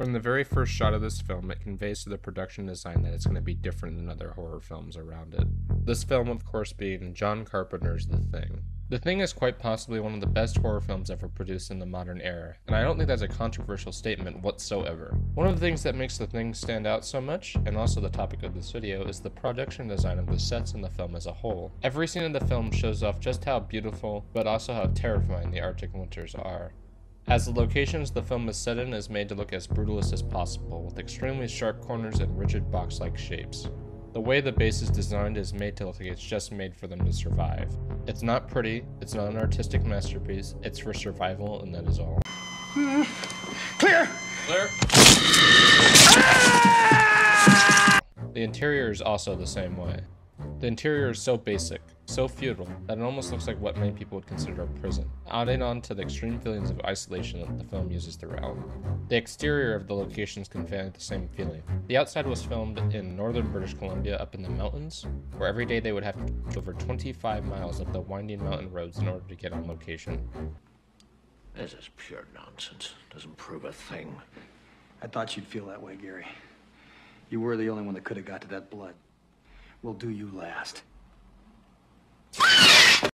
From the very first shot of this film, it conveys to the production design that it's going to be different than other horror films around it. This film, of course, being John Carpenter's The Thing. The Thing is quite possibly one of the best horror films ever produced in the modern era, and I don't think that's a controversial statement whatsoever. One of the things that makes The Thing stand out so much, and also the topic of this video, is the production design of the sets in the film as a whole. Every scene in the film shows off just how beautiful, but also how terrifying the Arctic winters are. As the locations the film is set in is made to look as brutalist as possible, with extremely sharp corners and rigid box-like shapes. The way the base is designed is made to look like it's just made for them to survive. It's not pretty, it's not an artistic masterpiece, it's for survival, and that is all. Clear! Clear? The interior is also the same way. The interior is so basic, so feudal, that it almost looks like what many people would consider a prison, adding on to the extreme feelings of isolation that the film uses throughout. The exterior of the locations convey the same feeling. The outside was filmed in northern British Columbia up in the mountains, where every day they would have to go over 25 miles up the winding mountain roads in order to get on location. This is pure nonsense. Doesn't prove a thing. I thought you'd feel that way, Gary. You were the only one that could have got to that blood. We'll do you last.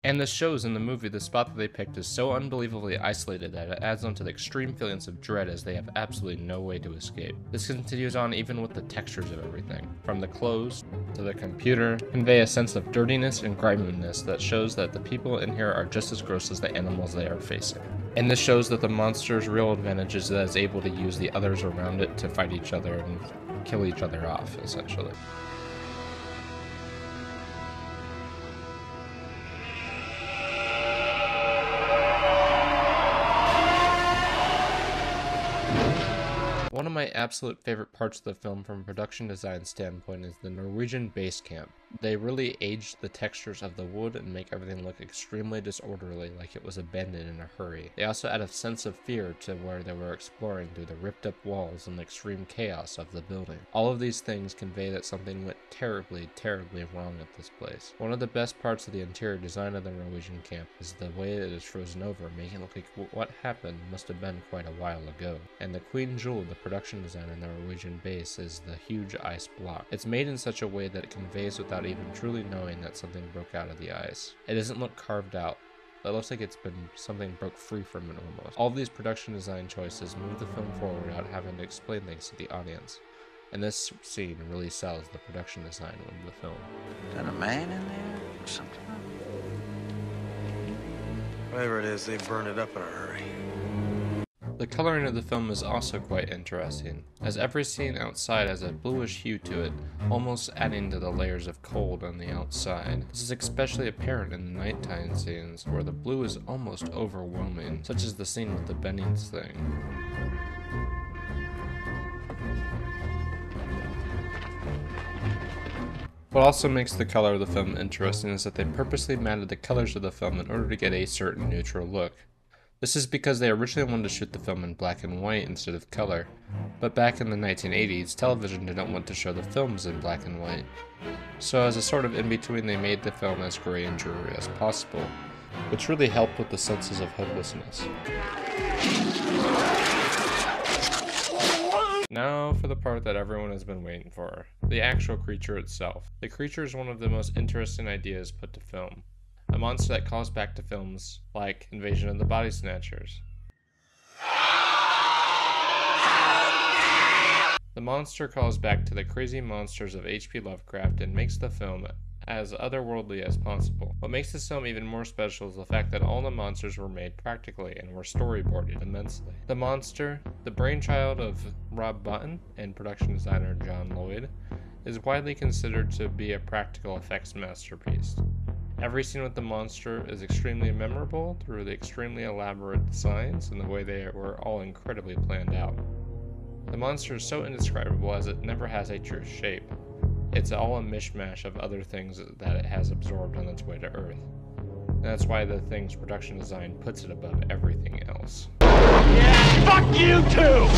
And this shows in the movie the spot that they picked is so unbelievably isolated that it adds on to the extreme feelings of dread as they have absolutely no way to escape. This continues on even with the textures of everything, from the clothes to the computer, convey a sense of dirtiness and griminess that shows that the people in here are just as gross as the animals they are facing. And this shows that the monster's real advantage is that it's able to use the others around it to fight each other and kill each other off, essentially. One of my absolute favorite parts of the film from a production design standpoint is the Norwegian base camp. They really aged the textures of the wood and make everything look extremely disorderly, like it was abandoned in a hurry. They also add a sense of fear to where they were exploring through the ripped up walls and the extreme chaos of the building. All of these things convey that something went terribly, terribly wrong at this place. One of the best parts of the interior design of the Norwegian camp is the way it is frozen over, making it look like what happened must have been quite a while ago. And the queen jewel of the production design in the Norwegian base is the huge ice block. It's made in such a way that it conveys without even truly knowing that something broke out of the ice. It doesn't look carved out. It looks like something broke free from it almost. All of these production design choices move the film forward without having to explain things to the audience. And this scene really sells the production design of the film. Is that a man in there or something? Whatever it is, they burn it up in a hurry. The coloring of the film is also quite interesting, as every scene outside has a bluish hue to it, almost adding to the layers of cold on the outside. This is especially apparent in the nighttime scenes, where the blue is almost overwhelming, such as the scene with the Bennings thing. What also makes the color of the film interesting is that they purposely matted the colors of the film in order to get a certain neutral look. This is because they originally wanted to shoot the film in black and white instead of color, but back in the 1980s, television didn't want to show the films in black and white. So as a sort of in-between, they made the film as gray and dreary as possible, which really helped with the senses of hopelessness. Now for the part that everyone has been waiting for, the actual creature itself. The creature is one of the most interesting ideas put to film. A monster that calls back to films like Invasion of the Body Snatchers. The monster calls back to the crazy monsters of H.P. Lovecraft and makes the film as otherworldly as possible. What makes this film even more special is the fact that all the monsters were made practically and were storyboarded immensely. The monster, the brainchild of Rob Bottin and production designer John Lloyd, is widely considered to be a practical effects masterpiece. Every scene with the monster is extremely memorable through the extremely elaborate designs and the way they were all incredibly planned out. The monster is so indescribable as it never has a true shape. It's all a mishmash of other things that it has absorbed on its way to Earth. And that's why The Thing's production design puts it above everything else. Yeah, fuck you too!